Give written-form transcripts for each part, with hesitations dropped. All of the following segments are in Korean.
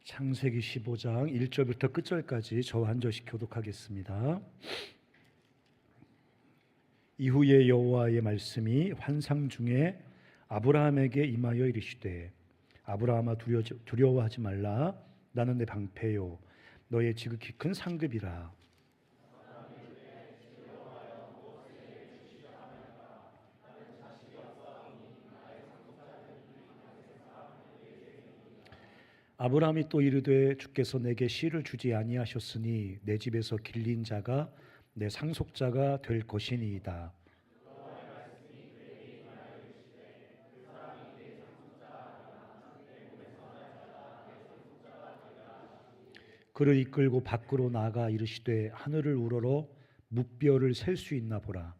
창세기 15장 1절부터 끝절까지 저와 한 절씩 교독하겠습니다. 이후에 여호와의 말씀이 환상 중에 아브라함에게 임하여 이르시되 아브라함아 두려워하지 말라. 나는 내 방패요 너의 지극히 큰 상급이라. 아브라함이 또 이르되 주께서 내게 씨를 주지 아니하셨으니 내 집에서 길린 자가 내 상속자가 될 것이니이다. 그를 이끌고 밖으로 나가 이르시되 하늘을 우러러 무뼈를 셀 수 있나 보라.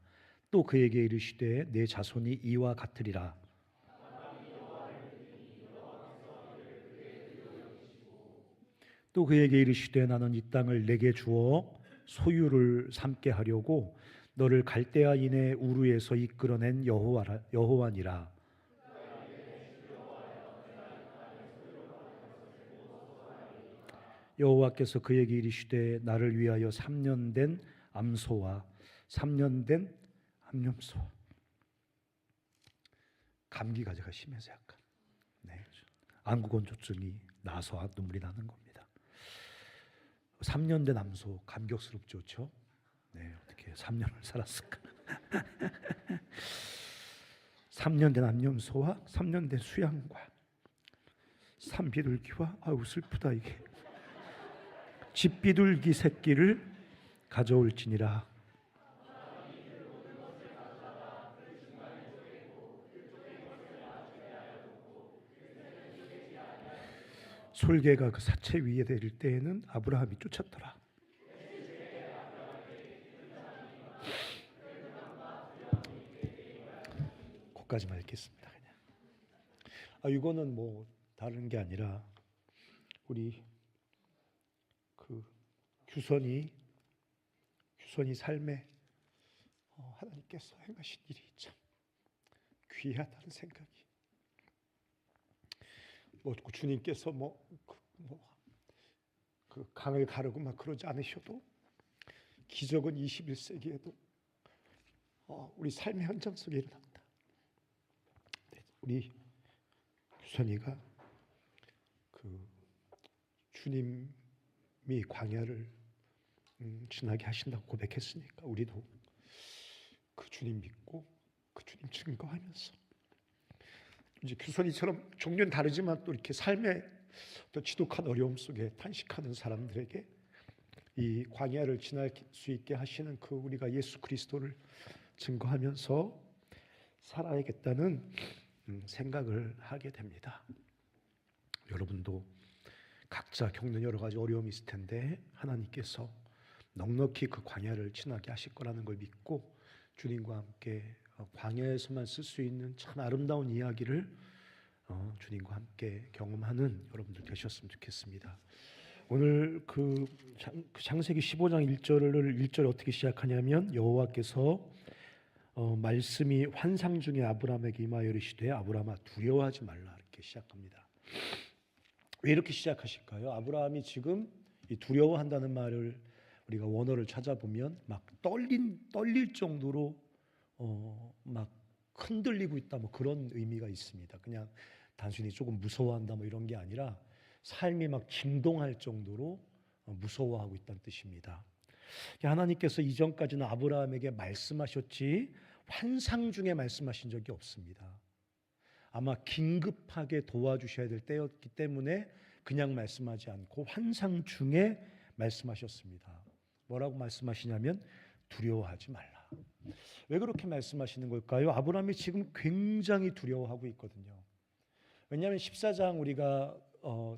또 그에게 이르시되 내 자손이 이와 같으리라. 또 그에게 이르시되 나는 이 땅을 내게 주어 소유를 삼게 하려고 너를 갈대아인의 우르에서 이끌어낸 여호와니라. 여호와께서 그에게 이르시되 나를 위하여 3년 된 암소와 3년 된 암염소. 감기가 제가 심해서 약간 안구건조증이 나서 눈물이 나는 겁니다. 3년 된 암소 감격스럽죠, 그렇죠? 네, 어떻게 3년을 살았을까? 3년 된 암염소와 3년 된 수양과 산비둘기와 아우 슬프다 이게 집비둘기 새끼를 가져올지니라. 솔개가 그 사체 위에 내릴 때에는 아브라함이 쫓았더라. 거기까지만 읽겠습니다. 그냥. 이거는 뭐 다른 게 아니라 우리 그 규선이 삶에 하나님께서 행하신 일이 참 귀하다는 생각이. 주님께서 그 강을 가르고 막 그러지 않으셔도 기적은 21세기에도 우리 삶의 현장 속에 일어납니다. 우리 규선이가 그 주님이 광야를 지나게 하신다고 고백했으니까 우리도 그 주님 믿고 그 주님 증거하면서 이제 규선이처럼 종류는 다르지만 또 이렇게 삶의 또 지독한 어려움 속에 탄식하는 사람들에게 이 광야를 지날 수 있게 하시는 그 우리가 예수 그리스도를 증거하면서 살아야겠다는 생각을 하게 됩니다. 여러분도 각자 겪는 여러 가지 어려움이 있을 텐데 하나님께서 넉넉히 그 광야를 지나게 하실 거라는 걸 믿고 주님과 함께 광야에서만 쓸 수 있는 참 아름다운 이야기를 주님과 함께 경험하는 여러분들 되셨으면 좋겠습니다. 오늘 그 창세기 15장 1절을 어떻게 시작하냐면 여호와께서 말씀이 환상 중에 아브라함에게 임하여 이르시되 아브라함아 두려워하지 말라 이렇게 시작합니다. 왜 이렇게 시작하실까요? 아브라함이 지금 이 두려워한다는 말을 우리가 원어를 찾아보면 막 떨릴 정도로 막 흔들리고 있다 뭐 그런 의미가 있습니다. 그냥 단순히 조금 무서워한다 뭐 이런 게 아니라 삶이 막 진동할 정도로 무서워하고 있다는 뜻입니다. 하나님께서 이전까지는 아브라함에게 말씀하셨지 환상 중에 말씀하신 적이 없습니다. 아마 긴급하게 도와주셔야 될 때였기 때문에 그냥 말씀하지 않고 환상 중에 말씀하셨습니다. 뭐라고 말씀하시냐면 두려워하지 말라. 왜 그렇게 말씀하시는 걸까요? 아브라함이 지금 굉장히 두려워하고 있거든요. 왜냐하면 14장 우리가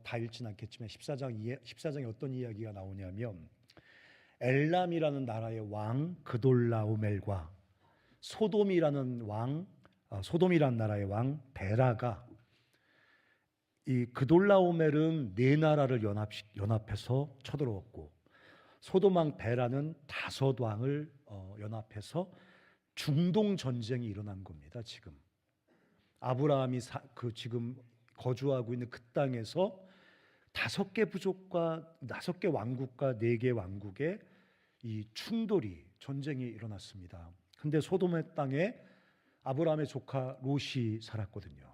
다 읽지는 않겠지만 14장에 어떤 이야기가 나오냐면 엘람이라는 나라의 왕 그돌라오멜과 소돔이라는 나라의 왕 베라가 이 그돌라오멜은 네 나라를 연합해서 쳐들어왔고 소돔 왕 베라는 5왕을 연합해서 중동 전쟁이 일어난 겁니다. 지금 아브라함이 지금 거주하고 있는 그 땅에서 5개 부족과 5개 왕국과 4개 왕국의 이 충돌이 전쟁이 일어났습니다. 근데 소돔의 땅에 아브라함의 조카 롯이 살았거든요.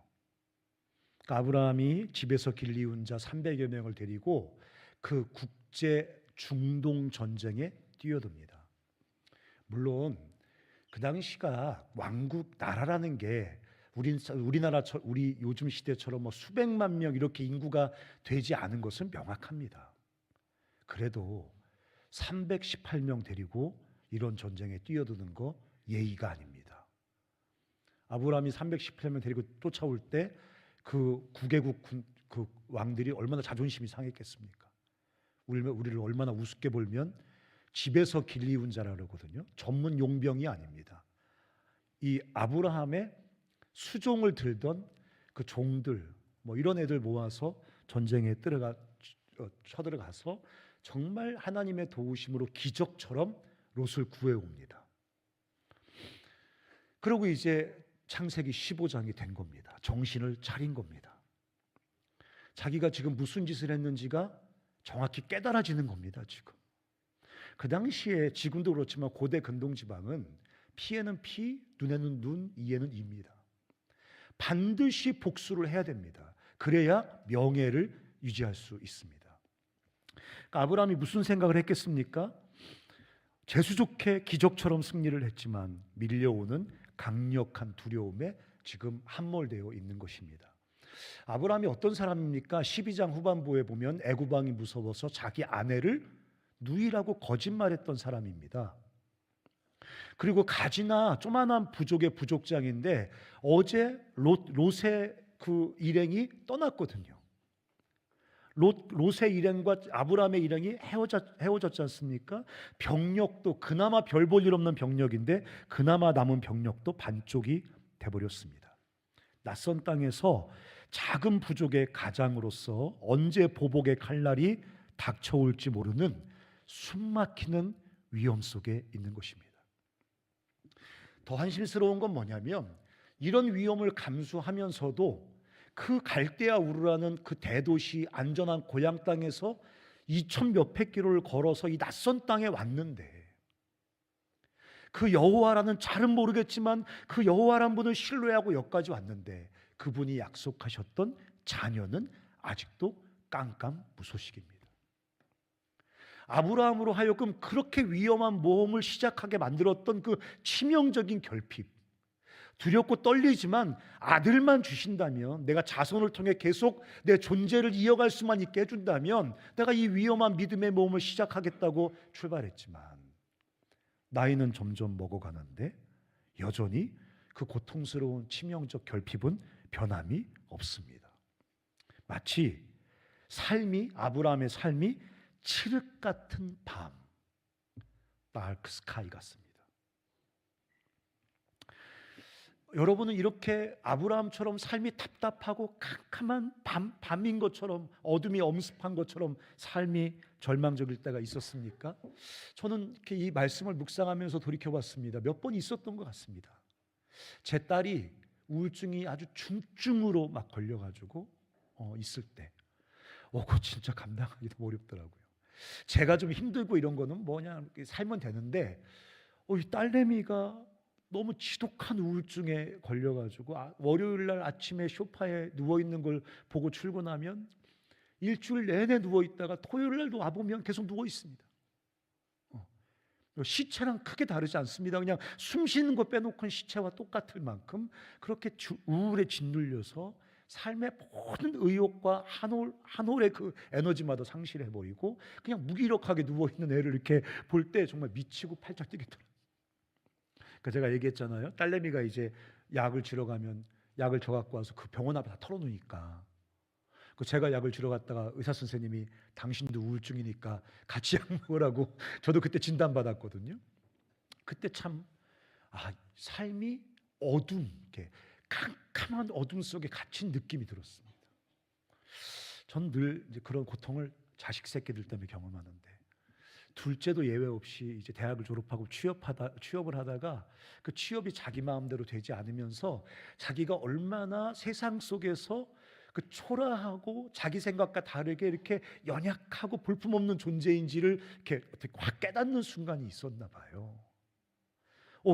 그러니까 아브라함이 집에서 길리운 자 300여 명을 데리고 그 국제 중동 전쟁에 뛰어듭니다. 물론 그 당시가 왕국 나라라는 게 우리나라 우리 요즘 시대처럼 뭐 수백만 명 이렇게 인구가 되지 않은 것은 명확합니다. 그래도 318명 데리고 이런 전쟁에 뛰어드는 거 예의가 아닙니다. 아브라함이 318명 데리고 쫓아올 때 그 9개국 그 왕들이 얼마나 자존심이 상했겠습니까? 우리를 얼마나 우습게 보면 집에서 길리운 자라 그러거든요. 전문 용병이 아닙니다. 이 아브라함의 수종을 들던 그 종들 뭐 이런 애들 모아서 전쟁에 쳐들어가서 정말 하나님의 도우심으로 기적처럼 롯을 구해옵니다. 그리고 이제 창세기 15장이 된 겁니다. 정신을 차린 겁니다. 자기가 지금 무슨 짓을 했는지가 정확히 깨달아지는 겁니다. 지금 그 당시에 지금도 그렇지만 고대 근동지방은 피에는 피, 눈에는 눈, 이에는 이입니다. 반드시 복수를 해야 됩니다. 그래야 명예를 유지할 수 있습니다. 그러니까 아브라함이 무슨 생각을 했겠습니까? 재수족해 기적처럼 승리를 했지만 밀려오는 강력한 두려움에 지금 함몰되어 있는 것입니다. 아브라함이 어떤 사람입니까? 12장 후반부에 보면 애굽 왕이 무서워서 자기 아내를 누이라고 거짓말했던 사람입니다. 그리고 가지나 조만한 부족의 부족장인데 어제 롯의 그 일행이 떠났거든요. 롯의 일행과 아브라함의 일행이 헤어졌지 않습니까? 병력도 그나마 별 볼 일 없는 병력인데 그나마 남은 병력도 반쪽이 돼버렸습니다. 낯선 땅에서 작은 부족의 가장으로서 언제 보복의 칼날이 닥쳐올지 모르는 숨막히는 위험 속에 있는 것입니다. 더 한심스러운 건 뭐냐면 이런 위험을 감수하면서도 그 갈대아 우르라는 그 대도시 안전한 고향 땅에서 2천 몇백 킬로를 걸어서 이 낯선 땅에 왔는데 그 여호와라는 잘은 모르겠지만 그 여호와란 분을 신뢰하고 여기까지 왔는데 그분이 약속하셨던 자녀는 아직도 깜깜무소식입니다. 아브라함으로 하여금 그렇게 위험한 모험을 시작하게 만들었던 그 치명적인 결핍, 두렵고 떨리지만 아들만 주신다면, 내가 자손을 통해 계속 내 존재를 이어갈 수만 있게 해준다면 내가 이 위험한 믿음의 모험을 시작하겠다고 출발했지만 나이는 점점 먹어가는데 여전히 그 고통스러운 치명적 결핍은 변함이 없습니다. 마치 아브라함의 삶이 칠흑 같은 밤, 다크 스카이 같습니다. 여러분은 이렇게 아브라함처럼 삶이 답답하고 캄캄한 밤인 것처럼, 어둠이 엄습한 것처럼 삶이 절망적일 때가 있었습니까? 저는 이렇게 이 말씀을 묵상하면서 돌이켜봤습니다. 몇 번 있었던 것 같습니다. 제 딸이 우울증이 아주 중증으로 막 걸려가지고 있을 때 그거 진짜 감당하기도 어렵더라고요. 제가 좀 힘들고 이런 거는 뭐냐, 살면 되는데 이 딸내미가 너무 지독한 우울증에 걸려가지고 월요일 날 아침에 소파에 누워있는 걸 보고 출근하면 일주일 내내 누워있다가 토요일 날도 와보면 계속 누워있습니다. 시체랑 크게 다르지 않습니다. 그냥 숨 쉬는 거 빼놓고는 시체와 똑같을 만큼 그렇게 우울에 짓눌려서 삶의 모든 의욕과 한 올의 그 에너지마다 상실해버리고 그냥 무기력하게 누워있는 애를 이렇게 볼 때 정말 미치고 팔짝 뛰겠더라고요. 그러니까 제가 얘기했잖아요. 딸내미가 이제 약을 주러 가면 약을 줘 갖고 와서 그 병원 앞에 다 털어놓으니까 제가 약을 주러 갔다가 의사 선생님이 당신도 우울증이니까 같이 약 먹으라고 저도 그때 진단받았거든요. 그때 참 삶이 이렇게 캄캄한 어둠 속에 갇힌 느낌이 들었습니다. 전 늘 이제 그런 고통을 자식 새끼들 때문에 경험하는데 둘째도 예외 없이 이제 대학을 졸업하고 취업을 하다가 그 취업이 자기 마음대로 되지 않으면서 자기가 얼마나 세상 속에서 그 초라하고 자기 생각과 다르게 이렇게 연약하고 볼품없는 존재인지를 이렇게 어떻게 확 깨닫는 순간이 있었나 봐요.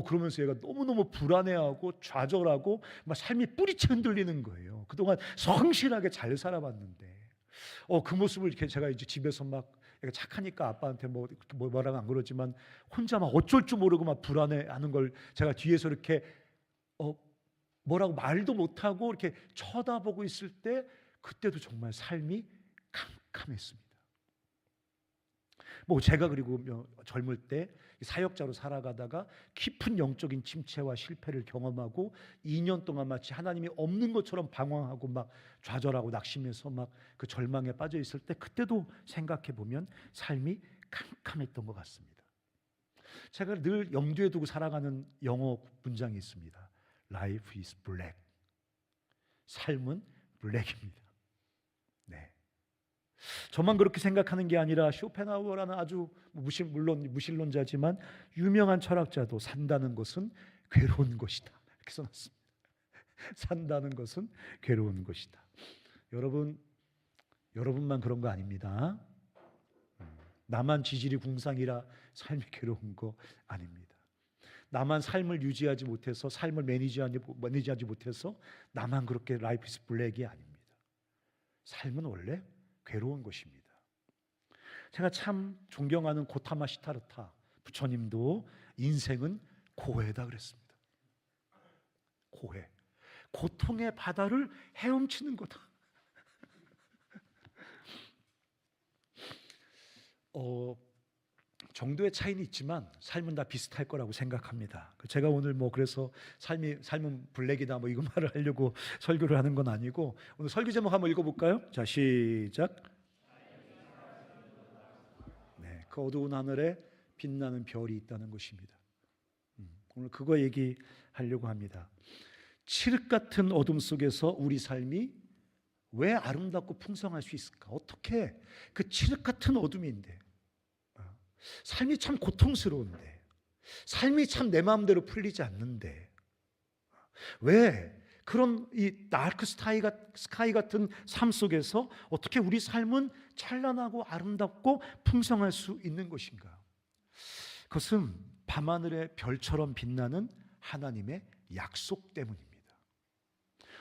그러면서 얘가 너무너무 불안해하고 좌절하고 막 삶이 뿌리째 흔들리는 거예요. 그동안 성실하게 잘 살아봤는데 그 모습을 이렇게 제가 이제 집에서 막 착하니까 아빠한테 뭐라고 안 그러지만 혼자 막 어쩔 줄 모르고 막 불안해하는 걸 제가 뒤에서 이렇게 뭐라고 말도 못하고 이렇게 쳐다보고 있을 때 그때도 정말 삶이 캄캄했습니다. 제가 그리고 젊을 때 사역자로 살아가다가 깊은 영적인 침체와 실패를 경험하고 2년 동안 마치 하나님이 없는 것처럼 방황하고 막 좌절하고 낙심해서 막 그 절망에 빠져 있을 때 그때도 생각해 보면 삶이 캄캄했던 것 같습니다. 제가 늘 염두에 두고 살아가는 영어 문장이 있습니다. Life is black. 삶은 블랙입니다. 네. 저만 그렇게 생각하는 게 아니라 쇼펜하우어라는 아주 물론 무신론자지만 유명한 철학자도 산다는 것은 괴로운 것이다 이렇게 써놨습니다. 산다는 것은 괴로운 것이다. 여러분만 그런 거 아닙니다. 나만 지질이 궁상이라 삶이 괴로운 거 아닙니다. 나만 삶을 유지하지 못해서 삶을 매니지하지 못해서 나만 그렇게 라이프 이즈 블랙이 아닙니다. 삶은 원래 괴로운 것입니다. 제가 참 존경하는 고타마 시타르타 부처님도 인생은 고해다 그랬습니다. 고해, 고통의 바다를 헤엄치는 거다. 정도의 차이는 있지만 삶은 다 비슷할 거라고 생각합니다. 제가 오늘 그래서 삶은 블랙이다 이거 말을 하려고 설교를 하는 건 아니고 오늘 설교 제목 한번 읽어볼까요? 자, 시작. 네, 그 어두운 하늘에 빛나는 별이 있다는 것입니다. 오늘 그거 얘기하려고 합니다. 칠흑 같은 어둠 속에서 우리 삶이 왜 아름답고 풍성할 수 있을까? 어떻게 그 칠흑 같은 어둠인데 삶이 참 고통스러운데 삶이 참 내 마음대로 풀리지 않는데 왜 그런 이 다크 스카이 같은 삶 속에서 어떻게 우리 삶은 찬란하고 아름답고 풍성할 수 있는 것인가? 그것은 밤하늘의 별처럼 빛나는 하나님의 약속 때문입니다.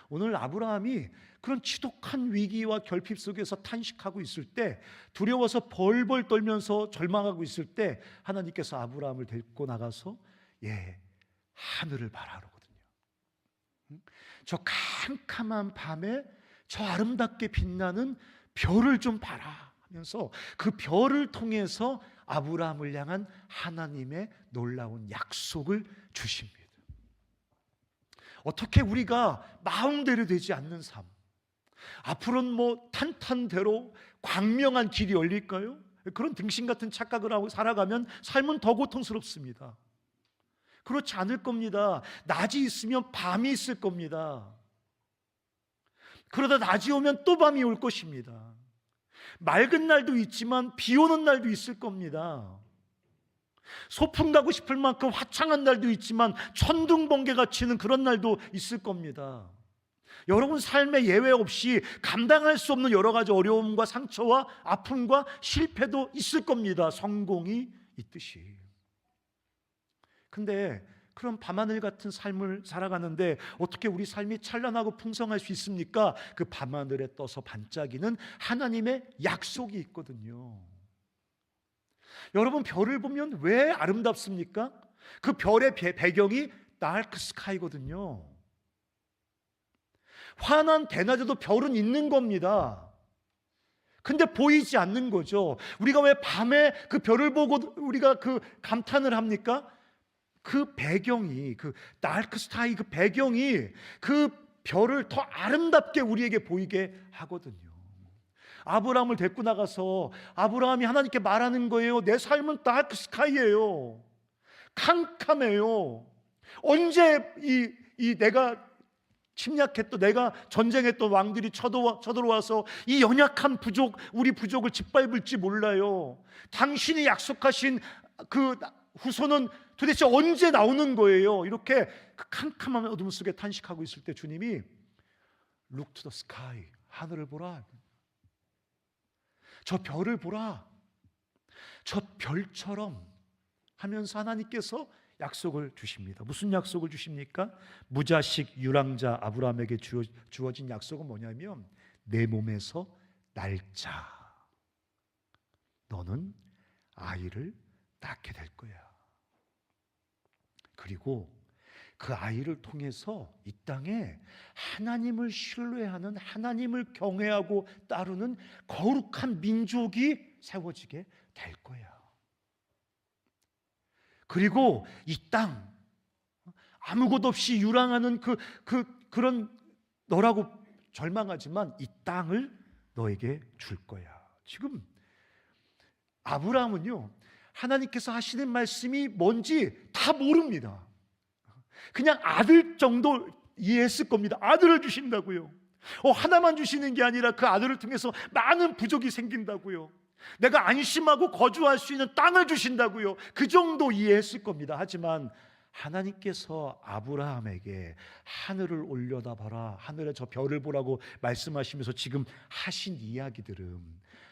오늘 아브라함이 그런 지독한 위기와 결핍 속에서 탄식하고 있을 때, 두려워서 벌벌 떨면서 절망하고 있을 때 하나님께서 아브라함을 데리고 나가서 하늘을 바라거든요. 저 캄캄한 밤에 저 아름답게 빛나는 별을 좀 봐라 하면서 그 별을 통해서 아브라함을 향한 하나님의 놀라운 약속을 주십니다. 어떻게 우리가 마음대로 되지 않는 삶, 앞으로는 탄탄대로 광명한 길이 열릴까요? 그런 등신 같은 착각을 하고 살아가면 삶은 더 고통스럽습니다. 그렇지 않을 겁니다. 낮이 있으면 밤이 있을 겁니다. 그러다 낮이 오면 또 밤이 올 것입니다. 맑은 날도 있지만 비 오는 날도 있을 겁니다. 소풍 가고 싶을 만큼 화창한 날도 있지만 천둥번개가 치는 그런 날도 있을 겁니다. 여러분 삶에 예외 없이 감당할 수 없는 여러 가지 어려움과 상처와 아픔과 실패도 있을 겁니다. 성공이 있듯이. 근데 그런 밤하늘 같은 삶을 살아가는데 어떻게 우리 삶이 찬란하고 풍성할 수 있습니까? 그 밤하늘에 떠서 반짝이는 하나님의 약속이 있거든요. 여러분 별을 보면 왜 아름답습니까? 그 별의 배경이 다크 스카이거든요. 환한 대낮에도 별은 있는 겁니다. 근데 보이지 않는 거죠. 우리가 왜 밤에 그 별을 보고 우리가 그 감탄을 합니까? 그 배경이, 그 다크 스카이 그 배경이 그 별을 더 아름답게 우리에게 보이게 하거든요. 아브라함을 데리고 나가서 아브라함이 하나님께 말하는 거예요. 내 삶은 다크 스카이예요. 캄캄해요. 언제 이 내가 침략했던, 내가 전쟁했던 왕들이 쳐들어와서 이 연약한 부족, 우리 부족을 짓밟을지 몰라요. 당신이 약속하신 그 후손은 도대체 언제 나오는 거예요? 이렇게 그 캄캄한 어둠 속에 탄식하고 있을 때 주님이 Look to the sky, 하늘을 보라, 저 별을 보라, 저 별처럼 하면서 하나님께서 약속을 주십니다. 무슨 약속을 주십니까? 무자식 유랑자 아브라함에게 주어진 약속은 뭐냐면 내 몸에서 날짜, 너는 아이를 낳게 될 거야. 그리고 그 아이를 통해서 이 땅에 하나님을 신뢰하는, 하나님을 경외하고 따르는 거룩한 민족이 세워지게 될 거야. 그리고 이 땅, 아무것 없이 유랑하는 그런 너라고 절망하지만 이 땅을 너에게 줄 거야. 지금 아브라함은요, 하나님께서 하시는 말씀이 뭔지 다 모릅니다. 그냥 아들 정도 이해했을 겁니다. 아들을 주신다고요. 하나만 주시는 게 아니라 그 아들을 통해서 많은 부족이 생긴다고요. 내가 안심하고 거주할 수 있는 땅을 주신다고요. 그 정도 이해했을 겁니다. 하지만 하나님께서 아브라함에게 하늘을 올려다봐라, 하늘에 저 별을 보라고 말씀하시면서 지금 하신 이야기들은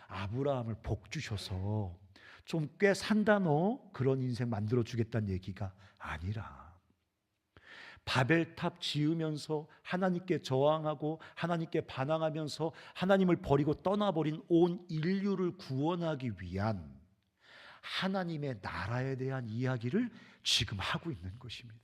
아브라함을 복 주셔서 좀 꽤 산다 너 그런 인생 만들어 주겠다는 얘기가 아니라, 바벨탑 지으면서 하나님께 저항하고 하나님께 반항하면서 하나님을 버리고 떠나버린 온 인류를 구원하기 위한 하나님의 나라에 대한 이야기를 지금 하고 있는 것입니다.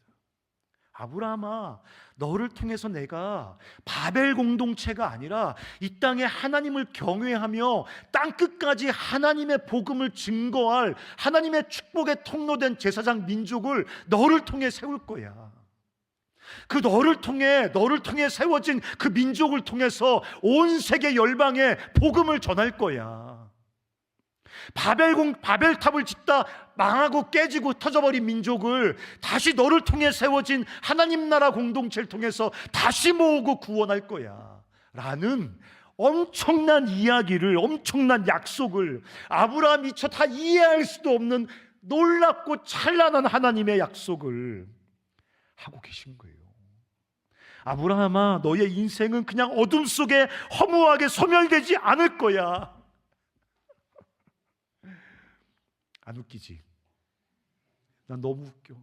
아브라함아, 너를 통해서 내가 바벨 공동체가 아니라 이 땅에 하나님을 경외하며 땅끝까지 하나님의 복음을 증거할 하나님의 축복의 통로된 제사장 민족을 너를 통해 세울 거야. 그 너를 통해 세워진 그 민족을 통해서 온 세계 열방에 복음을 전할 거야. 바벨탑을 짓다 망하고 깨지고 터져버린 민족을 다시 너를 통해 세워진 하나님 나라 공동체를 통해서 다시 모으고 구원할 거야 라는 엄청난 이야기를, 엄청난 약속을, 아브라함 미처 다 이해할 수도 없는 놀랍고 찬란한 하나님의 약속을 하고 계신 거예요. 아브라함아, 너의 인생은 그냥 어둠 속에 허무하게 소멸되지 않을 거야. 안 웃기지? 난 너무 웃겨.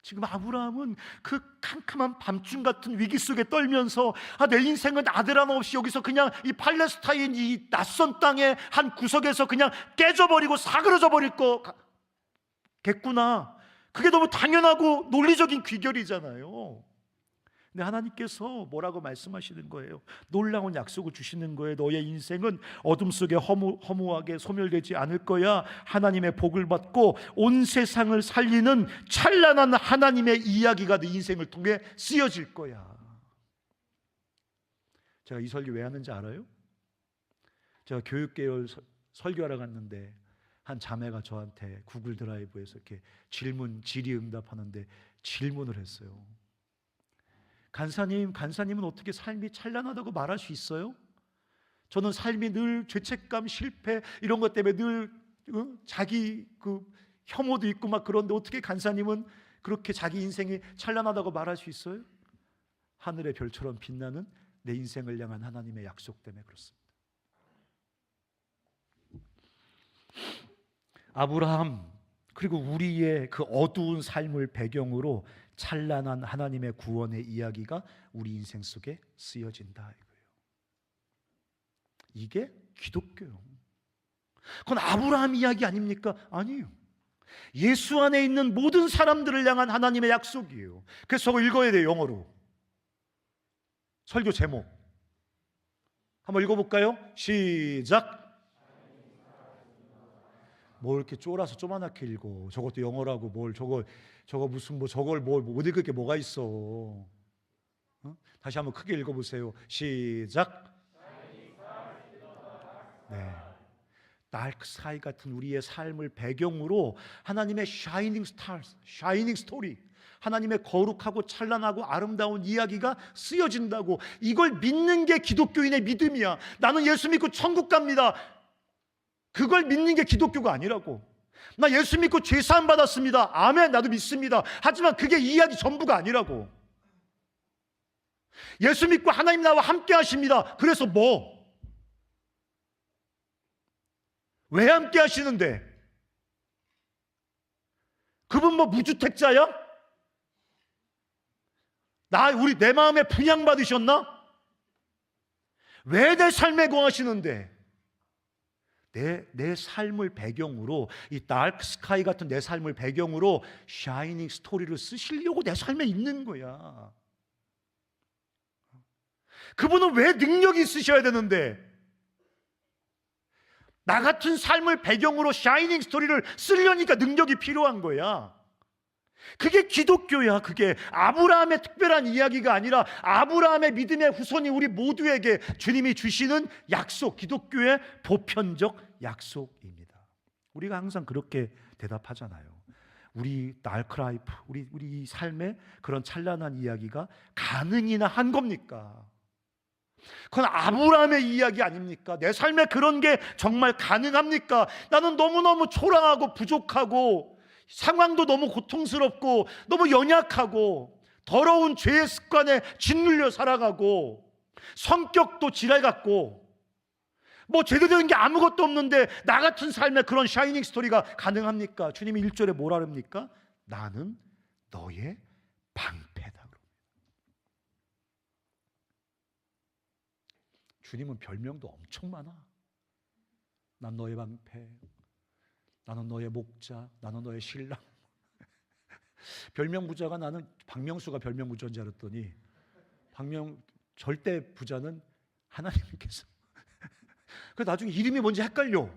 지금 아브라함은 그 캄캄한 밤중 같은 위기 속에 떨면서 내 인생은 아들 하나 없이 여기서 그냥 이 팔레스타인 이 낯선 땅의 한 구석에서 그냥 깨져버리고 사그러져 버릴 거겠구나. 그게 너무 당연하고 논리적인 귀결이잖아요. 근데 하나님께서 뭐라고 말씀하시는 거예요? 놀라운 약속을 주시는 거예요. 너의 인생은 어둠 속에 허무하게 소멸되지 않을 거야. 하나님의 복을 받고 온 세상을 살리는 찬란한 하나님의 이야기가 네 인생을 통해 쓰여질 거야. 제가 이 설교 왜 하는지 알아요? 제가 교육계열 설교하러 갔는데 한 자매가 저한테 구글 드라이브에서 이렇게 질의응답하는데 질문을 했어요. 간사님은 어떻게 삶이 찬란하다고 말할 수 있어요? 저는 삶이 늘 죄책감, 실패 이런 것 때문에 늘 자기 혐오도 있고 막 그런데 어떻게 간사님은 그렇게 자기 인생이 찬란하다고 말할 수 있어요? 하늘의 별처럼 빛나는 내 인생을 향한 하나님의 약속 때문에 그렇습니다. 아브라함 그리고 우리의 그 어두운 삶을 배경으로 찬란한 하나님의 구원의 이야기가 우리 인생 속에 쓰여진다 이거예요. 이게 기독교요. 그건 아브라함 이야기 아닙니까? 아니에요. 예수 안에 있는 모든 사람들을 향한 하나님의 약속이에요. 그래서 저거 읽어야 돼요. 영어로. 설교 제목 한번 읽어볼까요? 시작. 뭘 이렇게 쫄아서 쪼만하게 읽어. 저것도 영어라고 뭘 저거 무슨 저걸 못 읽을 게 뭐가 있어. 다시 한번 크게 읽어보세요. 시작. 네, 다크 스카이 같은 우리의 삶을 배경으로 하나님의 샤이닝 스타즈, 샤이닝 스토리, 하나님의 거룩하고 찬란하고 아름다운 이야기가 쓰여진다고. 이걸 믿는 게 기독교인의 믿음이야. 나는 예수 믿고 천국 갑니다. 그걸 믿는 게 기독교가 아니라고. 나 예수 믿고 죄 사함 받았습니다. 아멘, 나도 믿습니다. 하지만 그게 이야기 전부가 아니라고. 예수 믿고 하나님 나와 함께 하십니다. 그래서 뭐? 왜 함께 하시는데? 그분 뭐 무주택자야? 내 마음에 분양받으셨나? 왜 내 삶에 거하시는데? 내 삶을 배경으로, 이 다크 스카이 같은 내 삶을 배경으로 샤이닝 스토리를 쓰시려고 내 삶에 있는 거야. 그분은 왜 능력이 있으셔야 되는데? 나 같은 삶을 배경으로 샤이닝 스토리를 쓰려니까 능력이 필요한 거야. 그게 기독교야. 그게 아브라함의 특별한 이야기가 아니라 아브라함의 믿음의 후손이 우리 모두에게 주님이 주시는 약속, 기독교의 보편적 약속입니다. 우리가 항상 그렇게 대답하잖아요. 우리 달크라이프, 우리 삶의 그런 찬란한 이야기가 가능이나 한 겁니까? 그건 아브라함의 이야기 아닙니까? 내 삶에 그런 게 정말 가능합니까? 나는 너무너무 초라하고 부족하고 상황도 너무 고통스럽고 너무 연약하고 더러운 죄의 습관에 짓눌려 살아가고 성격도 지랄 같고 뭐 제대로 된 게 아무것도 없는데 나 같은 삶에 그런 샤이닝 스토리가 가능합니까? 주님이 1절에 뭐라 그럽니까? 나는 너의 방패다. 주님은 별명도 엄청 많아. 난 너의 방패, 나는 너의 목자, 나는 너의 신랑. 별명 부자가, 나는 박명수가 별명 부자인 줄 알았더니 절대 부자는 하나님께서. 그래서 나중에 이름이 뭔지 헷갈려.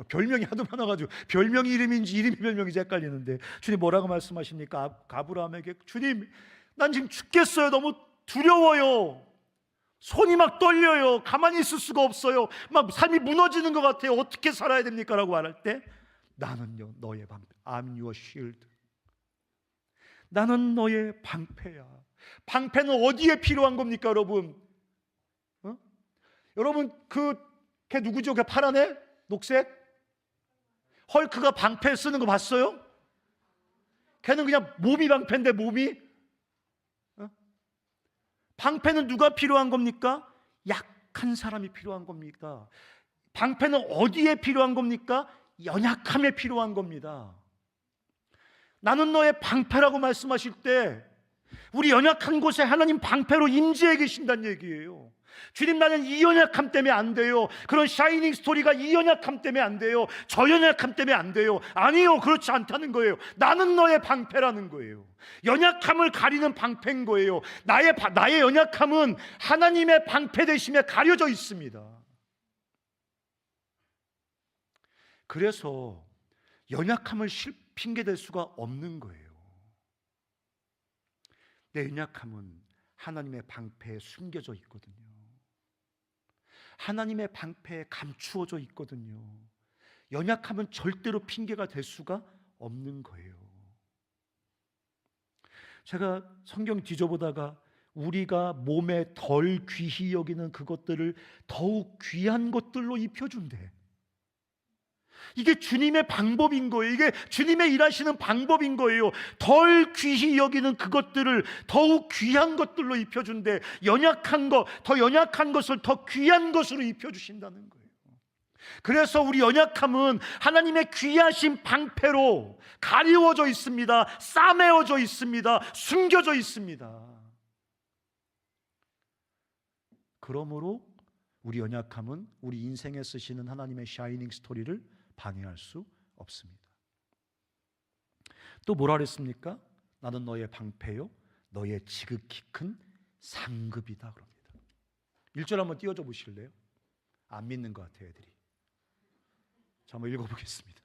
별명이 하도 많아가지고 별명이 이름인지 이름이 별명인지 헷갈리는데, 주님 뭐라고 말씀하십니까? 아브라함에게, 주님 난 지금 죽겠어요. 너무 두려워요. 손이 막 떨려요. 가만히 있을 수가 없어요. 막 삶이 무너지는 것 같아요. 어떻게 살아야 됩니까? 라고 말할 때, 나는요 너의 방패, I'm your shield. 나는 너의 방패야. 방패는 어디에 필요한 겁니까, 여러분? 여러분 걔 누구죠? 걔 파란 애? 녹색? 헐크가 방패 쓰는 거 봤어요? 걔는 그냥 몸이 방패인데, 몸이. 방패는 누가 필요한 겁니까? 약한 사람이 필요한 겁니다. 방패는 어디에 필요한 겁니까? 연약함에 필요한 겁니다. 나는 너의 방패라고 말씀하실 때 우리 연약한 곳에 하나님 방패로 임재해 계신다는 얘기예요. 주님, 나는 이 연약함 때문에 안 돼요. 그런 샤이닝 스토리가 이 연약함 때문에 안 돼요. 저 연약함 때문에 안 돼요. 아니요, 그렇지 않다는 거예요. 나는 너의 방패라는 거예요. 연약함을 가리는 방패인 거예요. 나의 연약함은 하나님의 방패 되심에 가려져 있습니다. 그래서 연약함을 핑계댈 수가 없는 거예요. 내 연약함은 하나님의 방패에 숨겨져 있거든요. 하나님의 방패에 감추어져 있거든요. 연약함은 절대로 핑계가 될 수가 없는 거예요. 제가 성경 뒤져보다가 우리가 몸에 덜 귀히 여기는 그것들을 더욱 귀한 것들로 입혀준대. 이게 주님의 방법인 거예요. 이게 주님의 일하시는 방법인 거예요. 덜 귀히 여기는 그것들을 더욱 귀한 것들로 입혀준대. 더 연약한 것을 더 귀한 것으로 입혀주신다는 거예요. 그래서 우리 연약함은 하나님의 귀하신 방패로 가리워져 있습니다. 싸매어져 있습니다. 숨겨져 있습니다. 그러므로 우리 연약함은 우리 인생에 쓰시는 하나님의 샤이닝 스토리를 방해할 수 없습니다. 또 뭐라 그랬습니까? 나는 너의 방패요, 너의 지극히 큰 상급이다 그럽니다. 1절 한번 띄워줘 보실래요? 안 믿는 것 같아요, 애들이. 자, 한번 읽어보겠습니다.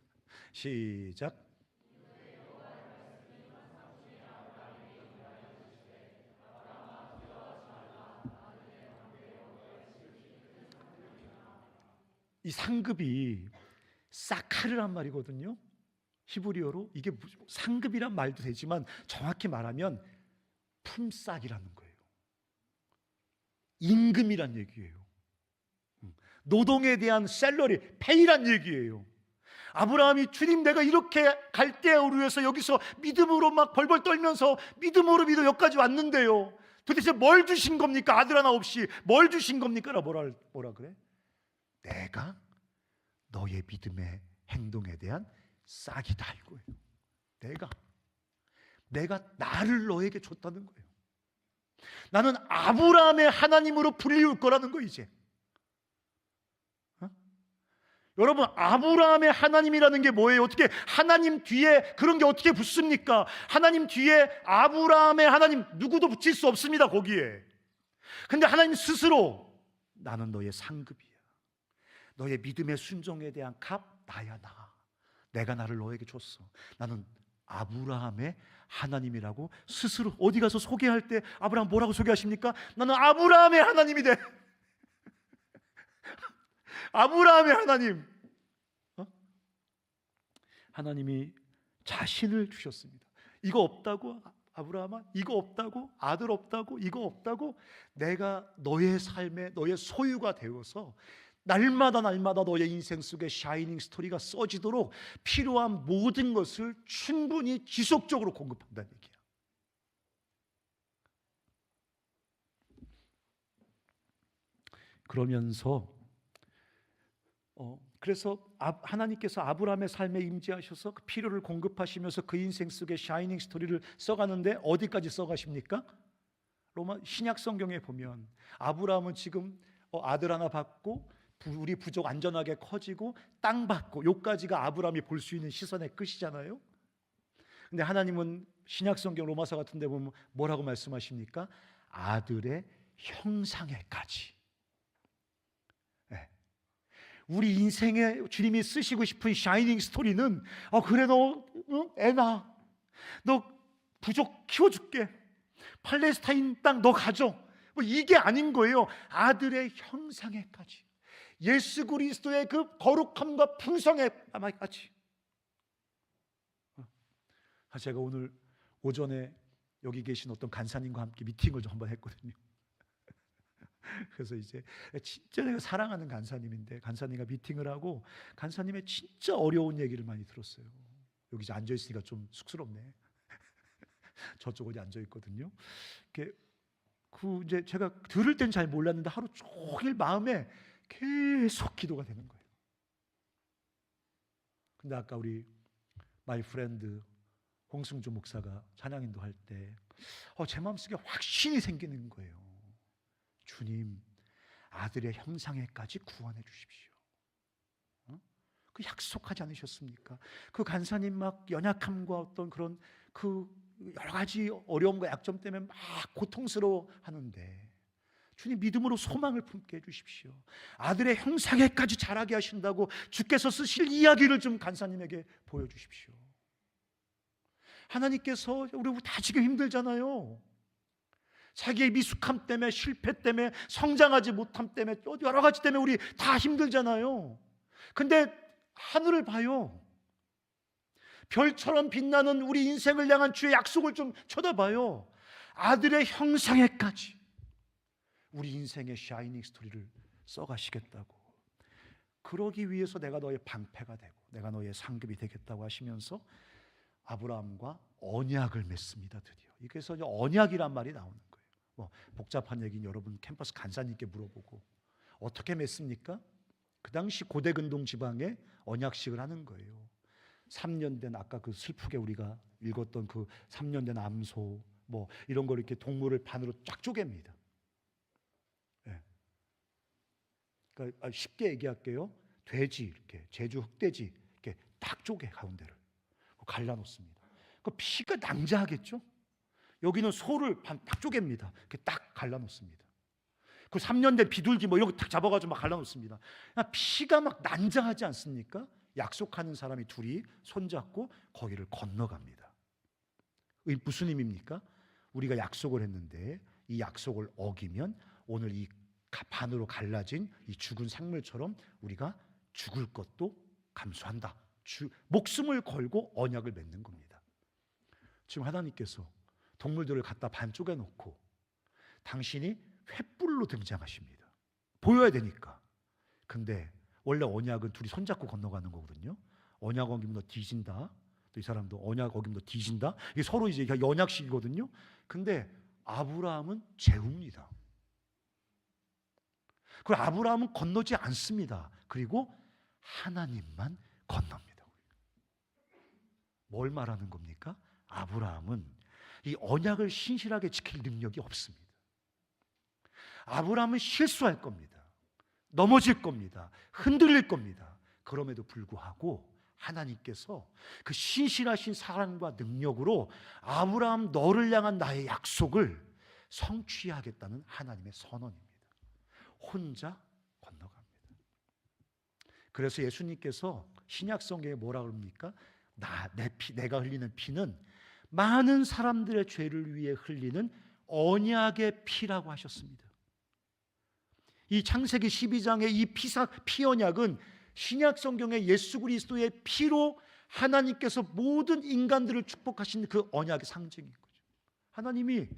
시작. 이 상급이 사카르란 말이거든요. 히브리어로. 이게 상급이란 말도 되지만 정확히 말하면 품삯이라는 거예요. 임금이란 얘기예요. 노동에 대한 셀러리, 페이란 얘기예요. 아브라함이, 주님 내가 이렇게 갈대아우르에서 여기서 믿음으로 막 벌벌 떨면서 믿음으로 여기까지 왔는데요, 도대체 뭘 주신 겁니까? 아들 하나 없이 뭘 주신 겁니까? 뭐라 그래? 내가 너의 믿음의 행동에 대한 싹이다 이거예요. 내가 나를 너에게 줬다는 거예요. 나는 아브라함의 하나님으로 불리울 거라는 거 이제. 여러분, 아브라함의 하나님이라는 게 뭐예요? 어떻게 하나님 뒤에 그런 게 어떻게 붙습니까? 하나님 뒤에 아브라함의 하나님 누구도 붙일 수 없습니다, 거기에. 근데 하나님 스스로 나는 너의 상급이야. 너의 믿음의 순종에 대한 값 나야 나. 내가 나를 너에게 줬어. 나는 아브라함의 하나님이라고 스스로 어디 가서 소개할 때 아브라함 뭐라고 소개하십니까? 나는 아브라함의 하나님이 돼. 아브라함의 하나님. 하나님이 자신을 주셨습니다. 이거 없다고? 아브라함아, 이거 없다고? 아들 없다고? 이거 없다고? 내가 너의 삶에 너의 소유가 되어서 날마다 너의 인생 속에 샤이닝 스토리가 써지도록 필요한 모든 것을 충분히 지속적으로 공급한다는 얘기야. 그러면서 그래서 하나님께서 아브라함의 삶에 임재하셔서 그 필요를 공급하시면서 그 인생 속에 샤이닝 스토리를 써가는데 어디까지 써가십니까? 로마 신약 성경에 보면 아브라함은 지금 아들 하나 받고 우리 부족 안전하게 커지고 땅 받고 요까지가 아브라함이 볼 수 있는 시선의 끝이잖아요. 근데 하나님은 신약 성경 로마서 같은 데 보면 뭐라고 말씀하십니까? 아들의 형상에까지. 우리 인생에 주님이 쓰시고 싶은 샤이닝 스토리는 그래 너 애 낳아, 너 부족 키워줄게, 팔레스타인 땅 너 가져, 뭐 이게 아닌 거예요. 아들의 형상에까지, 예수 그리스도의 그 거룩함과 풍성함에까지. 제가 오늘 오전에 여기 계신 어떤 간사님과 함께 미팅을 좀 한번 했거든요. 그래서 이제 진짜 내가 사랑하는 간사님인데 간사님과 미팅을 하고 간사님의 진짜 어려운 얘기를 많이 들었어요. 여기 이제 앉아 있으니까 좀 쑥스럽네. 저쪽 어디 앉아 있거든요. 그 이제 제가 들을 땐 잘 몰랐는데 하루 종일 마음에 계속 기도가 되는 거예요. 근데 아까 우리 마이 프렌드 홍승주 목사가 찬양인도 할 때 제 마음속에 확신이 생기는 거예요. 주님, 아들의 형상에까지 구원해 주십시오. 그 약속하지 않으셨습니까? 그 간사님 막 연약함과 어떤 그런 그 여러 가지 어려움과 약점 때문에 막 고통스러워 하는데 주님 믿음으로 소망을 품게 해주십시오. 아들의 형상에까지 자라게 하신다고 주께서 쓰실 이야기를 좀 간사님에게 보여주십시오. 하나님께서 우리 다 지금 힘들잖아요. 자기의 미숙함 때문에, 실패 때문에, 성장하지 못함 때문에, 여러 가지 때문에 우리 다 힘들잖아요. 근데 하늘을 봐요. 별처럼 빛나는 우리 인생을 향한 주의 약속을 좀 쳐다봐요. 아들의 형상에까지 우리 인생의 샤이닝 스토리를 써가시겠다고. 그러기 위해서 내가 너의 방패가 되고 내가 너의 상급이 되겠다고 하시면서 아브라함과 언약을 맺습니다. 드디어. 그래서 언약이란 말이 나오는 거예요. 복잡한 얘기는 여러분 캠퍼스 간사님께 물어보고. 어떻게 맺습니까? 그 당시 고대 근동 지방에 언약식을 하는 거예요. 3년 된, 아까 그 슬프게 우리가 읽었던 그 3년 된 암소 이런 걸 이렇게 동물을 반으로 쫙 쪼갭니다. 그러니까 쉽게 얘기할게요. 돼지, 이렇게 제주 흑돼지 이렇게 딱 쪼개 가운데를 갈라놓습니다. 그 피가 낭자하겠죠? 여기는 소를 딱 쪼갭니다. 이렇게 딱 갈라놓습니다. 그 3년 된 비둘기 이런 거 딱 잡아가지고 막 갈라놓습니다. 피가 막 난장하지 않습니까? 약속하는 사람이 둘이 손잡고 거기를 건너갑니다. 무슨 의미입니까? 우리가 약속을 했는데 이 약속을 어기면 오늘 이 반으로 갈라진 이 죽은 생물처럼 우리가 죽을 것도 감수한다. 목숨을 걸고 언약을 맺는 겁니다. 지금 하나님께서 동물들을 갖다 반 쪼개놓고 당신이 횃불로 등장하십니다. 보여야 되니까. 근데 원래 언약은 둘이 손잡고 건너가는 거거든요. 언약 어기면 너 뒤진다. 또 이 사람도 언약 어기면 너 뒤진다. 이게 서로 이제 연약식이거든요. 근데 아브라함은 재웁니다. 그리고 아브라함은 건너지 않습니다. 그리고 하나님만 건넙니다. 뭘 말하는 겁니까? 아브라함은 이 언약을 신실하게 지킬 능력이 없습니다. 아브라함은 실수할 겁니다. 넘어질 겁니다. 흔들릴 겁니다. 그럼에도 불구하고 하나님께서 그 신실하신 사랑과 능력으로 아브라함 너를 향한 나의 약속을 성취하겠다는 하나님의 선언입니다. 혼자 건너갑니다. 그래서 예수님께서 신약 성경에 뭐라 그럽니까? 내가 흘리는 피는 많은 사람들의 죄를 위해 흘리는 언약의 피라고 하셨습니다. 이 창세기 12장의 이 피 언약은 신약 성경의 예수 그리스도의 피로 하나님께서 모든 인간들을 축복하신 그 언약의 상징인 거죠. 하나님이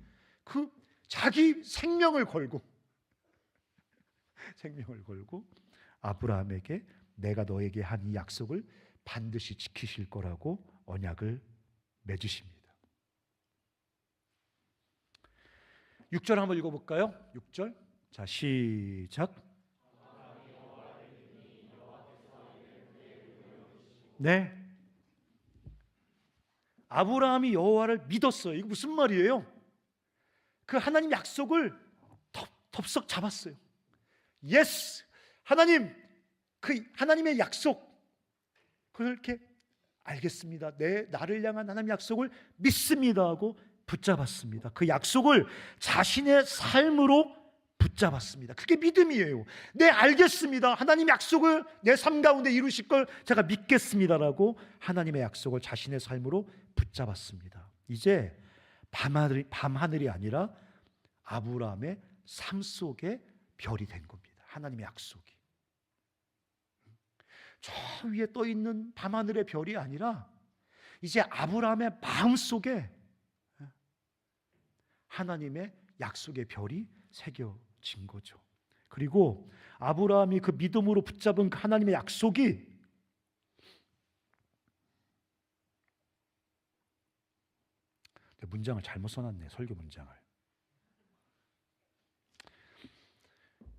그 자기 생명을 걸고 아브라함에게 내가 너에게 한 이 약속을 반드시 지키실 거라고 언약을 맺으십니다. 6절 한번 읽어볼까요? 6절. 자, 시작. 네. 아브라함이 여호와를 믿었어요. 이거 무슨 말이에요? 그 하나님 약속을 덥석 잡았어요. 예스! 하나님, 그 하나님의 약속, 그걸 이렇게 알겠습니다. 나를 향한 하나님의 약속을 믿습니다 하고 붙잡았습니다. 그 약속을 자신의 삶으로 붙잡았습니다. 그게 믿음이에요. 네, 알겠습니다. 하나님 약속을 내 삶 가운데 이루실 걸 제가 믿겠습니다라고 하나님의 약속을 자신의 삶으로 붙잡았습니다. 이제 밤하늘이 아니라 아브라함의 삶 속에 별이 된 겁니다. 하나님의 약속이. 저 위에 떠 있는 밤하늘의 별이 아니라 이제 아브라함의 마음 속에 하나님의 약속의 별이 새겨진 거죠. 그리고 아브라함이 그 믿음으로 붙잡은 그 하나님의 약속이 문장을 잘못 써놨네. 설교 문장을.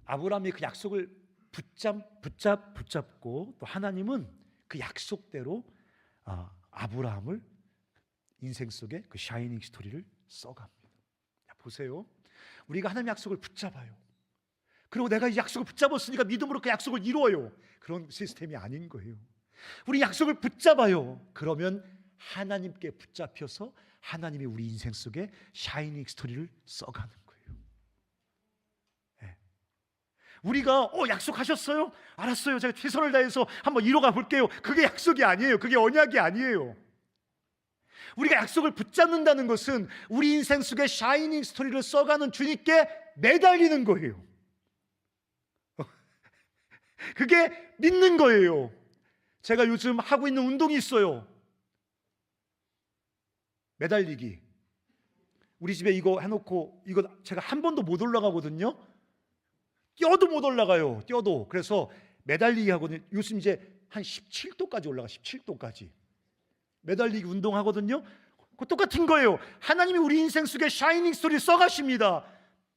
아브라함이 그 약속을 붙잡고 또 하나님은 그 약속대로 아브라함을 인생 속에 그 샤이닝 스토리를 써갑니다. 보세요. 우리가 하나님의 약속을 붙잡아요. 그리고 내가 이 약속을 붙잡았으니까 믿음으로 그 약속을 이루어요. 그런 시스템이 아닌 거예요. 우리 약속을 붙잡아요. 그러면 하나님께 붙잡혀서 하나님이 우리 인생 속에 샤이닝 스토리를 써가는 거예요. 네. 우리가 약속하셨어요? 알았어요. 제가 최선을 다해서 한번 이뤄가 볼게요. 그게 약속이 아니에요. 그게 언약이 아니에요. 우리가 약속을 붙잡는다는 것은 우리 인생 속에 샤이닝 스토리를 써가는 주님께 매달리는 거예요. 그게 믿는 거예요. 제가 요즘 하고 있는 운동이 있어요. 매달리기. 우리 집에 이거 해놓고 이거 제가 한 번도 못 올라가거든요. 뛰어도 못 올라가요. 뛰어도. 그래서 매달리기 하거든요. 요즘 이제 한 17도까지 올라가. 17도까지 매달리기 운동하거든요. 똑같은 거예요. 하나님이 우리 인생 속에 샤이닝 스토리 써가십니다.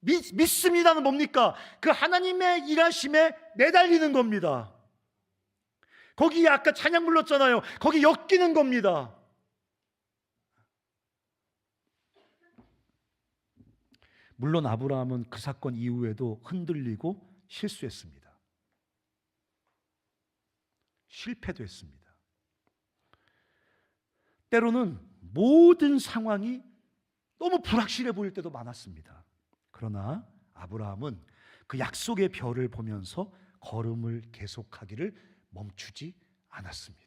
믿습니다는 뭡니까? 그 하나님의 일하심에 매달리는 겁니다. 거기에 아까 찬양 불렀잖아요. 거기 엮이는 겁니다. 물론 아브라함은 그 사건 이후에도 흔들리고 실수했습니다. 실패도 했습니다. 때로는 모든 상황이 너무 불확실해 보일 때도 많았습니다. 그러나 아브라함은 그 약속의 별을 보면서 걸음을 계속하기를 멈추지 않았습니다.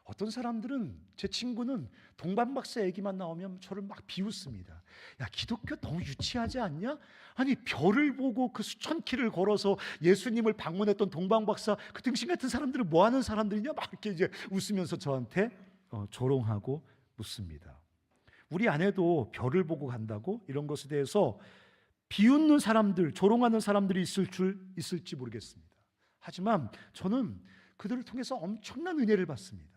어떤 사람들은, 제 친구는 동방박사 얘기만 나오면 저를 막 비웃습니다. 야, 기독교 너무 유치하지 않냐? 아니, 별을 보고 그 수천 키를 걸어서 예수님을 방문했던 동방박사, 그 등신 같은 사람들은 뭐 하는 사람들이냐? 막 이렇게 이제 웃으면서 저한테 조롱하고 묻습니다. 우리 안에도 별을 보고 간다고 이런 것에 대해서 비웃는 사람들, 조롱하는 사람들이 있을지 모르겠습니다. 하지만 저는 그들을 통해서 엄청난 은혜를 받습니다.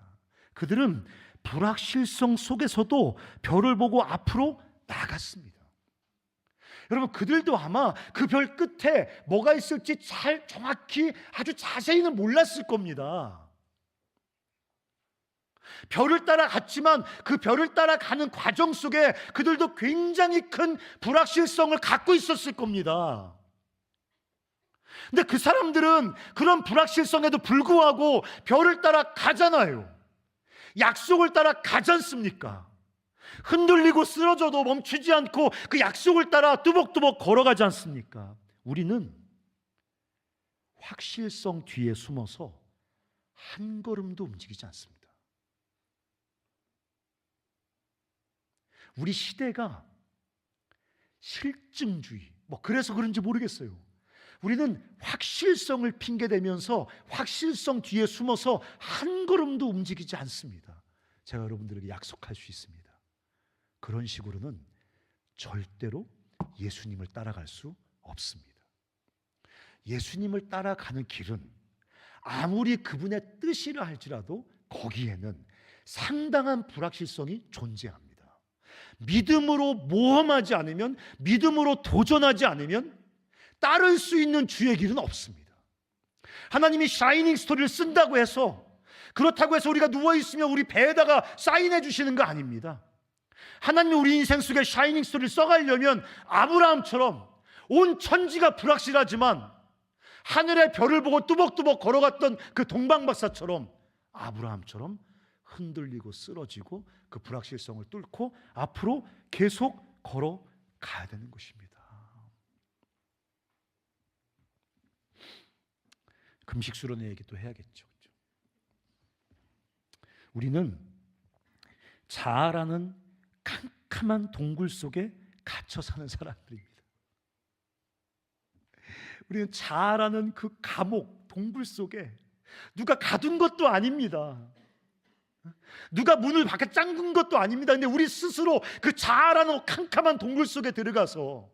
그들은 불확실성 속에서도 별을 보고 앞으로 나갔습니다. 여러분, 그들도 아마 그 별 끝에 뭐가 있을지 잘 정확히 아주 자세히는 몰랐을 겁니다. 별을 따라 갔지만 그 별을 따라 가는 과정 속에 그들도 굉장히 큰 불확실성을 갖고 있었을 겁니다. 근데 그 사람들은 그런 불확실성에도 불구하고 별을 따라 가잖아요. 약속을 따라 가지 않습니까? 흔들리고 쓰러져도 멈추지 않고 그 약속을 따라 뚜벅뚜벅 걸어가지 않습니까? 우리는 확실성 뒤에 숨어서 한 걸음도 움직이지 않습니다. 우리 시대가 실증주의, 그래서 그런지 모르겠어요. 우리는 확실성을 핑계대면서 확실성 뒤에 숨어서 한 걸음도 움직이지 않습니다. 제가 여러분들에게 약속할 수 있습니다. 그런 식으로는 절대로 예수님을 따라갈 수 없습니다. 예수님을 따라가는 길은 아무리 그분의 뜻이라 할지라도 거기에는 상당한 불확실성이 존재합니다. 믿음으로 모험하지 않으면, 믿음으로 도전하지 않으면 따를 수 있는 주의 길은 없습니다. 하나님이 샤이닝 스토리를 쓴다고 해서, 그렇다고 해서 우리가 누워있으면 우리 배에다가 사인해 주시는 거 아닙니다. 하나님이 우리 인생 속에 샤이닝 스토리를 써가려면 아브라함처럼 온 천지가 불확실하지만 하늘의 별을 보고 뚜벅뚜벅 걸어갔던 그 동방박사처럼, 아브라함처럼 흔들리고 쓰러지고 그 불확실성을 뚫고 앞으로 계속 걸어가야 되는 것입니다. 금식수련의 얘기도 해야겠죠. 우리는 자아라는 캄캄한 동굴 속에 갇혀 사는 사람들입니다. 우리는 자아라는 그 감옥, 동굴 속에 누가 가둔 것도 아닙니다. 누가 문을 밖에 잠근 것도 아닙니다. 근데 우리 스스로 그 자아라는 캄캄한 동굴 속에 들어가서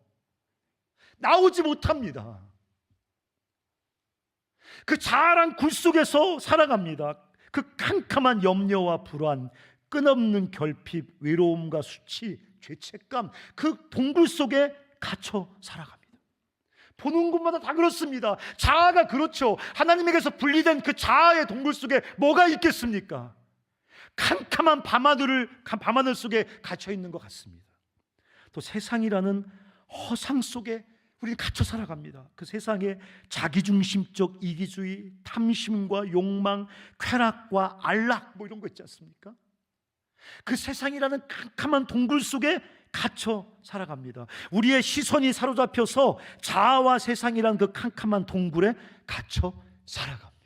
나오지 못합니다. 그 자아란 굴 속에서 살아갑니다. 그 캄캄한 염려와 불안, 끝없는 결핍, 외로움과 수치, 죄책감, 그 동굴 속에 갇혀 살아갑니다. 보는 곳마다 다 그렇습니다. 자아가 그렇죠. 하나님에게서 분리된 그 자아의 동굴 속에 뭐가 있겠습니까? 캄캄한 밤하늘 속에 갇혀 있는 것 같습니다. 또 세상이라는 허상 속에 우리는 갇혀 살아갑니다. 그 세상에 자기중심적 이기주의, 탐심과 욕망, 쾌락과 안락 이런 거 있지 않습니까? 그 세상이라는 캄캄한 동굴 속에 갇혀 살아갑니다. 우리의 시선이 사로잡혀서 자아와 세상이라는 그 캄캄한 동굴에 갇혀 살아갑니다.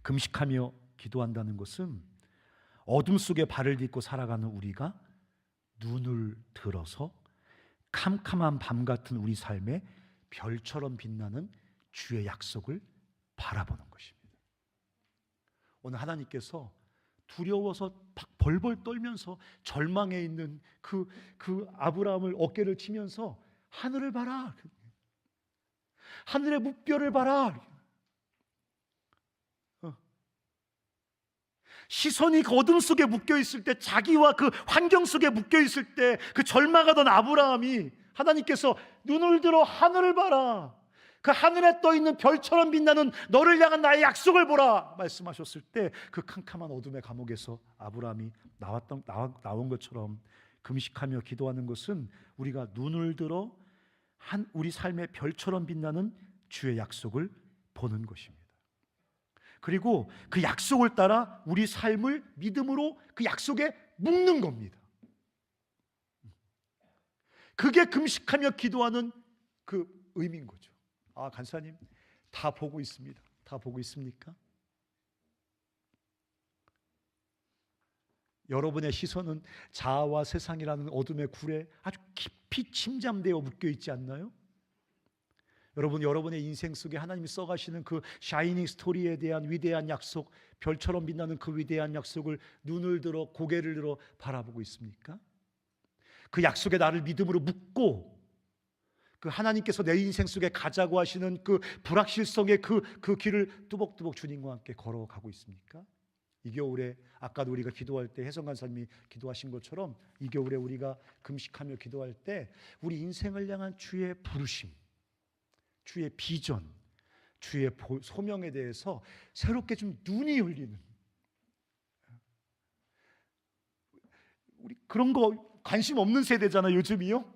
금식하며 기도한다는 것은 어둠 속에 발을 딛고 살아가는 우리가 눈을 들어서 캄캄한 밤 같은 우리 삶에 별처럼 빛나는 주의 약속을 바라보는 것입니다. 오늘 하나님께서 두려워서 벌벌 떨면서 절망해 있는 그 아브라함을 어깨를 치면서 하늘을 봐라, 하늘의 무별을 봐라. 시선이 그 어둠 속에 묶여 있을 때, 자기와 그 환경 속에 묶여 있을 때 그 절망하던 아브라함이 하나님께서 눈을 들어 하늘을 봐라, 그 하늘에 떠 있는 별처럼 빛나는 너를 향한 나의 약속을 보라 말씀하셨을 때 그 캄캄한 어둠의 감옥에서 아브라함이 나온 것처럼 금식하며 기도하는 것은 우리가 눈을 들어 우리 삶의 별처럼 빛나는 주의 약속을 보는 것입니다. 그리고 그 약속을 따라 우리 삶을 믿음으로 그 약속에 묶는 겁니다. 그게 금식하며 기도하는 그 의미인 거죠. 아, 간사님 다 보고 있습니다. 다 보고 있습니까? 여러분의 시선은 자아와 세상이라는 어둠의 굴에 아주 깊이 침잠되어 묶여 있지 않나요? 여러분의 인생 속에 하나님이 써가시는 그 샤이닝 스토리에 대한 위대한 약속, 별처럼 빛나는 그 위대한 약속을 눈을 들어 고개를 들어 바라보고 있습니까? 그 약속에 나를 믿음으로 묻고 그 하나님께서 내 인생 속에 가자고 하시는 그 불확실성의 그 길을 뚜벅뚜벅 주님과 함께 걸어가고 있습니까? 이 겨울에 아까도 우리가 기도할 때 혜성 간사님이 기도하신 것처럼 이 겨울에 우리가 금식하며 기도할 때 우리 인생을 향한 주의 부르심, 주의 비전, 주의 소명에 대해서 새롭게 좀 눈이 열리는, 우리 그런 거 관심 없는 세대잖아 요즘이요.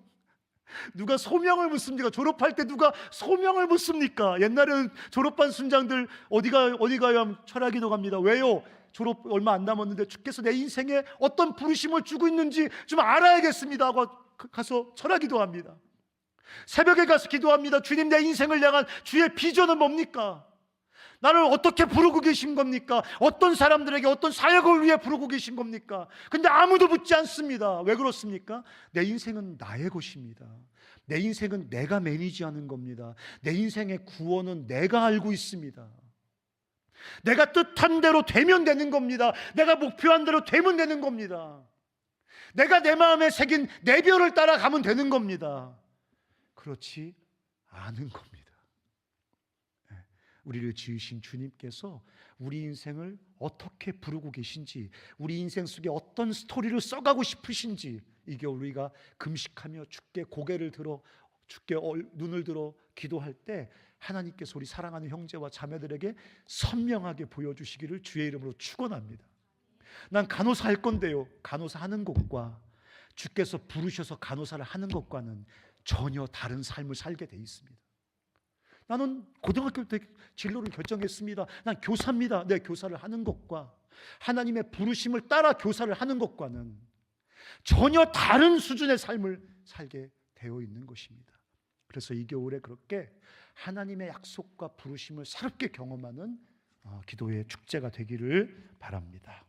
누가 소명을 묻습니까? 졸업할 때 누가 소명을 묻습니까? 옛날에는 졸업반 순장들 어디 가요 하면 철학기도 갑니다. 왜요? 졸업 얼마 안 남았는데 주께서 내 인생에 어떤 부르심을 주고 있는지 좀 알아야겠습니다 하고 가서 철학기도 합니다. 새벽에 가서 기도합니다. 주님, 내 인생을 향한 주의 비전은 뭡니까? 나를 어떻게 부르고 계신 겁니까? 어떤 사람들에게 어떤 사역을 위해 부르고 계신 겁니까? 근데 아무도 묻지 않습니다. 왜 그렇습니까? 내 인생은 나의 것입니다. 내 인생은 내가 매니지하는 겁니다. 내 인생의 구원은 내가 알고 있습니다. 내가 뜻한 대로 되면 되는 겁니다. 내가 목표한 대로 되면 되는 겁니다. 내가 내 마음에 새긴 내 별을 따라가면 되는 겁니다. 그렇지 않은 겁니다. 우리를 지으신 주님께서 우리 인생을 어떻게 부르고 계신지, 우리 인생 속에 어떤 스토리를 써가고 싶으신지, 이게 우리가 금식하며 주께 고개를 들어 주께 눈을 들어 기도할 때 하나님께서 우리 사랑하는 형제와 자매들에게 선명하게 보여주시기를 주의 이름으로 축원합니다. 난 간호사 할 건데요, 간호사 하는 것과 주께서 부르셔서 간호사를 하는 것과는 전혀 다른 삶을 살게 돼 있습니다. 나는 고등학교 때 진로를 결정했습니다. 난 교사입니다. 내 교사를 하는 것과 하나님의 부르심을 따라 교사를 하는 것과는 전혀 다른 수준의 삶을 살게 되어 있는 것입니다. 그래서 이 겨울에 그렇게 하나님의 약속과 부르심을 새롭게 경험하는 기도의 축제가 되기를 바랍니다.